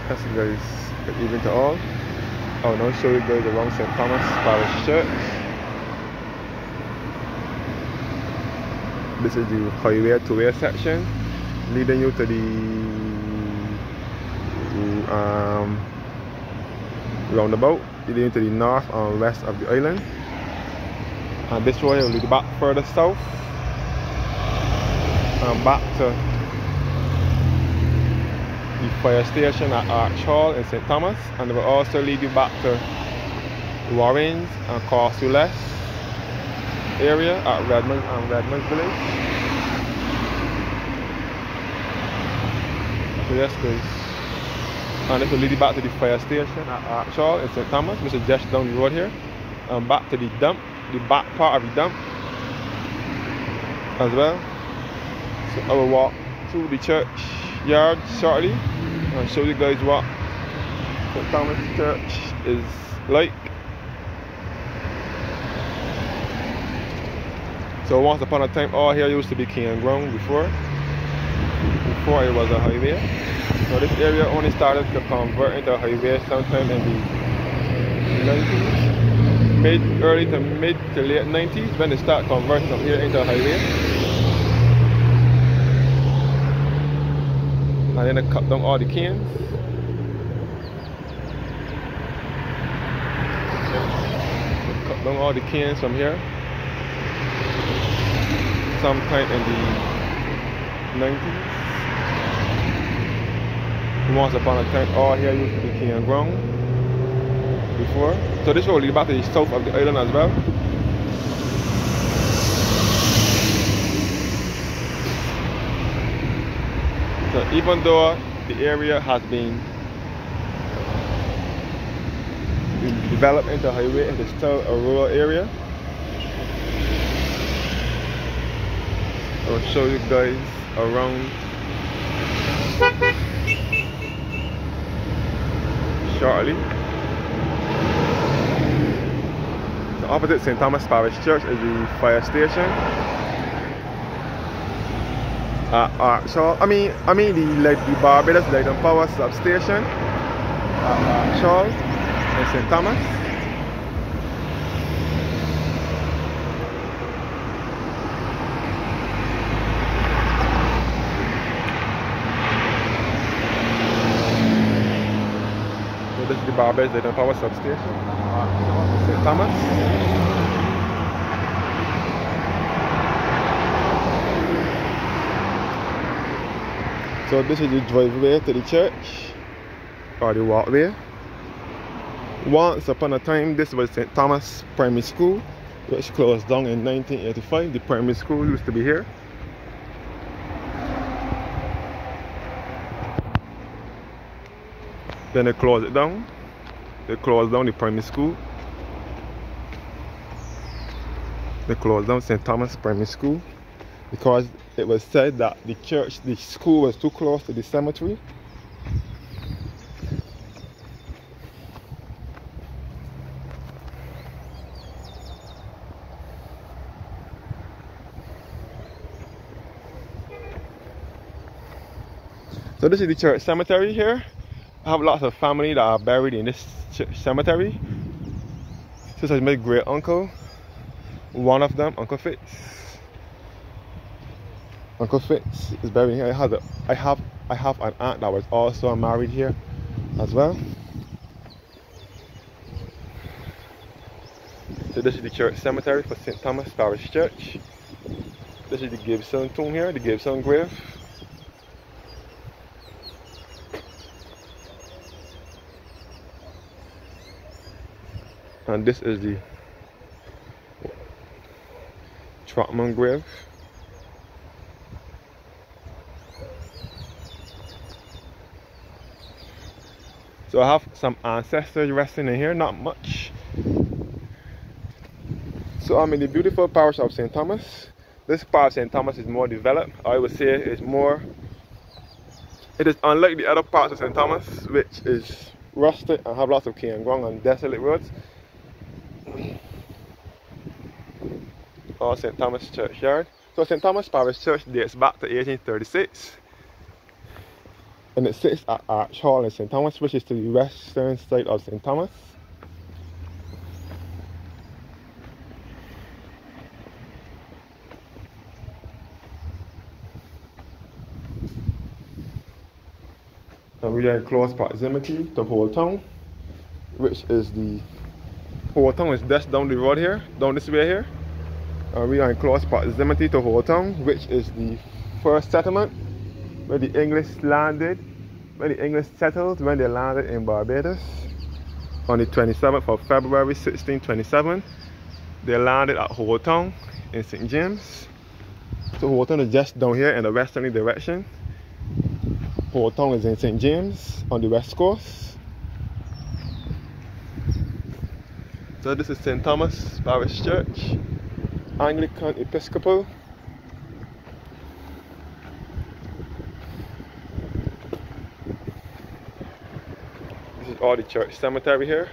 Yes, guys, good evening to all. I will now show you guys around St. Thomas Parish Church. This is the highway to-way section leading you to the roundabout, leading you to the north and west of the island. And this way will lead back further south and back to the fire station at Arch Hall in St. Thomas, and it will also lead you back to Warrens and Corsules area at Redmond and Redmond Village. So yes guys, and this will lead you back to the fire station at Arch Hall in St. Thomas, which is just down the road here, and back to the dump, the back part of the dump as well. So I will walk through the church yard shortly and show you guys what St. Thomas Church is like. So once upon a time, all here used to be king and ground before it was a highway. So this area only started to convert into a highway sometime in the 90s, early to mid to late 90s, when they start converting from here into a highway. And then they cut down all the canes. They cut down all the canes from here sometime in the 90s. Once upon a time, all here used to be king and ground before. So this will lead back to the south of the island as well. So even though the area has been developed into a highway, it is still a rural area. I will show you guys around shortly. So opposite St. Thomas Parish Church is the fire station. So I mean the Barbados Light and Power substation at Charles in St. Thomas. So this is the Barbados Light and Power substation at St. Thomas. So this is the driveway to the church, or the walkway. Once upon a time, this was St. Thomas Primary School, which closed down in 1985. The primary school used to be here. Then they closed it down. They closed down the primary school. They closed down St. Thomas Primary School because it was said that the school was too close to the cemetery. So this is the church cemetery here. I have lots of family that are buried in this cemetery. This is my great uncle. One of them, Uncle Fitz. Uncle Fitz is buried here. I have an aunt that was also married here as well. So this is the church cemetery for St. Thomas Parish Church. This is the Gibson tomb here, the Gibson grave. And this is the Trotman grave. So I have some ancestors resting in here, not much. So I'm in the beautiful parish of St. Thomas. This part of St. Thomas is more developed. I would say it is unlike the other parts of St. Thomas, which is rustic and have lots of king and ground and desolate roads. Or St. Thomas Churchyard. So St. Thomas Parish Church dates back to 1836. and it sits at Arch Hall in St. Thomas, which is to the western side of St. Thomas. And we are in close proximity to Old Town, which is the Old Town is just down the road here, down this way here. And we are in close proximity to Old Town, which is the first settlement where the English landed, where the English settled when they landed in Barbados on the 27th of February 1627. They landed at Old Town in St. James. So Old Town is just down here in the westerly direction. Old Town is in St. James on the west coast. So this is St. Thomas Parish Church, Anglican Episcopal. This is all the church cemetery here.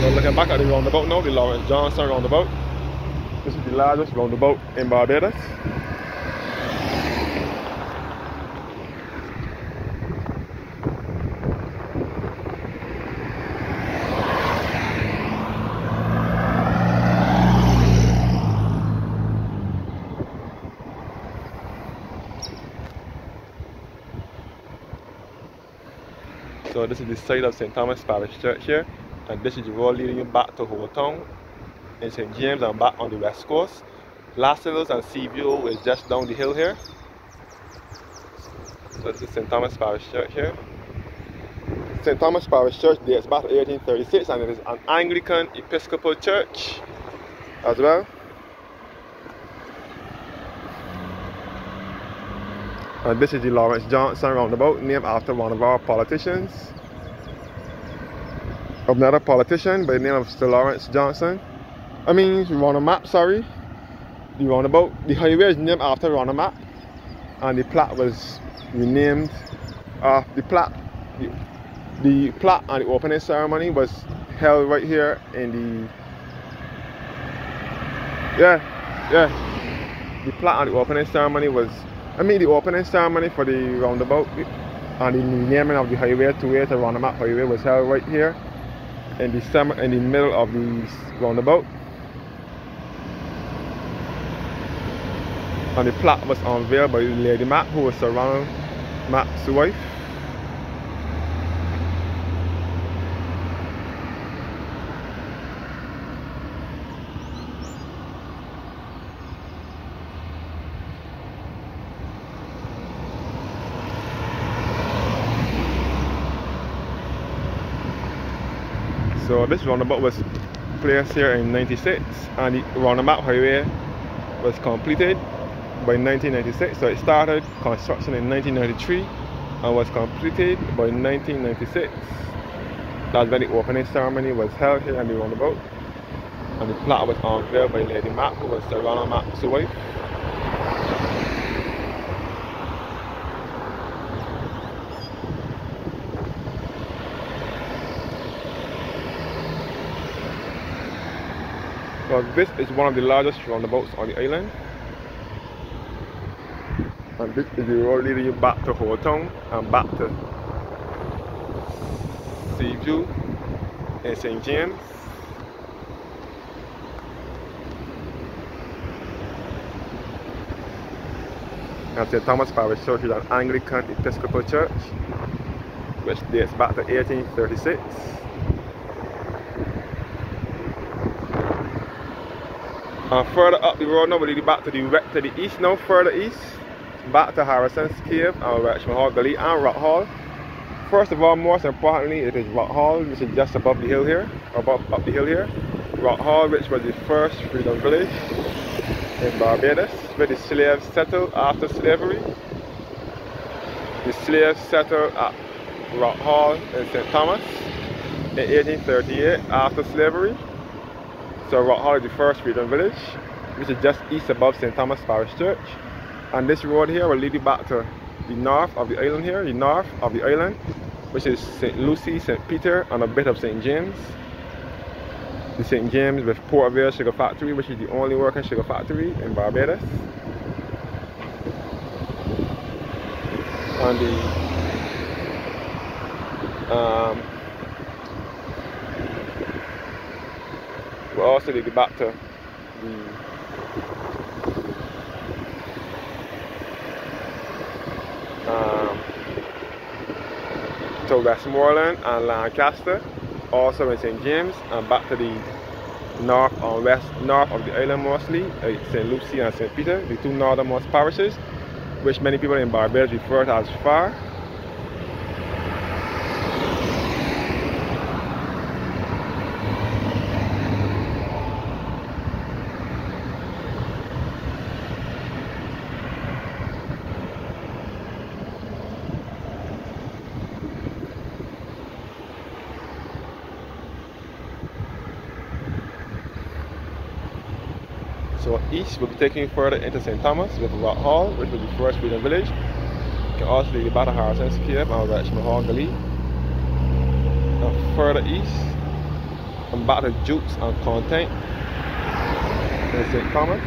So looking back at the roundabout now, the Lawrence Johnson Roundabout. This is the largest roundabout in Barbados. So this is the site of St. Thomas Parish Church here, and this is the road leading you back to Old Town in St. James and back on the west coast. Las Hills and Seaview is just down the hill here. So this is St. Thomas Parish Church here. St. Thomas Parish Church dates back to 1836, and it is an Anglican Episcopal church as well. And this is the Lawrence Johnson Roundabout, named after one of our politicians. Another politician by the name of Sir Lawrence Johnson. Roundabout, sorry. The roundabout, the highway is named after Roundabout, and the plaque was renamed. The plaque and the opening ceremony was held right here in the. The plaque and the opening ceremony was. The opening ceremony for the roundabout and the renaming of the highway to Roundabout Highway was held right here in the middle of the roundabout. And the plaque was unveiled by Lady Mac, who was Sir Ronald Mac's wife. So this roundabout was placed here in '96, and the Roundabout Highway was completed by 1996. So it started construction in 1993 and was completed by 1996. That's when the opening ceremony was held here in the roundabout, and the plaque was unveiled by Lady Mac, who was Sir Ronald Mac's wife. So this is one of the largest roundabouts on the island, and this is the road leading you back to Old Town and back to Seaview and St. James. And St. Thomas Parish Church is an Anglican Episcopal church which dates back to 1836. And further up the road now, we'll lead back to the east now, further east, back to Harrison's Cave and Richmond Hall Gully and Rock Hall. First of all, most importantly, it is Rock Hall, which is just above the hill here, up the hill here. Rock Hall, which was the first freedom village in Barbados, where the slaves settled after slavery. The slaves settled at Rock Hall in St. Thomas in 1838 after slavery. So Rock Hall is the first freedom village, which is just east above St. Thomas Parish Church. And this road here will lead you back to the north of the island here, the north of the island, which is St. Lucie, St. Peter, and a bit of St. James. The St. James with Port Vale Sugar Factory, which is the only working sugar factory in Barbados. And we'll also get back to Westmoreland and Lancaster, also in St. James, and back to the north and north of the island mostly, St. Lucie and St. Peter, the two northernmost parishes, which many people in Barbados refer to as far. So east will be taking you further into St. Thomas with Rock Hall, which will be first Freedom Village. You can also do the Battle Harrison's Cave and Richmond Hall Gully. And further east, and back to Jukes and Content in St. Thomas.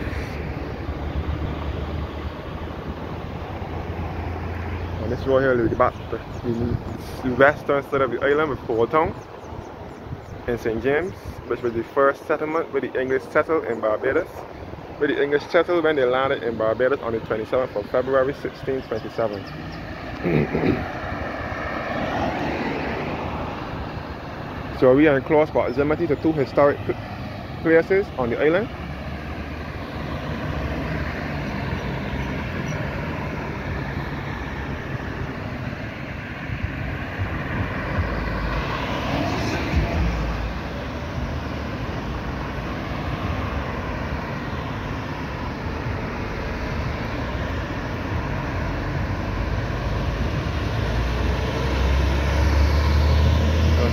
And this road here will be back to the western side of the island with Port Town in St. James, which was the first settlement where the English settled in Barbados. Where the English settled when they landed in Barbados on the 27th of February 1627. So we are in close proximity to two historic places on the island.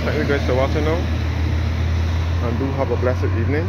Thank you guys for watching now, and do have a blessed evening.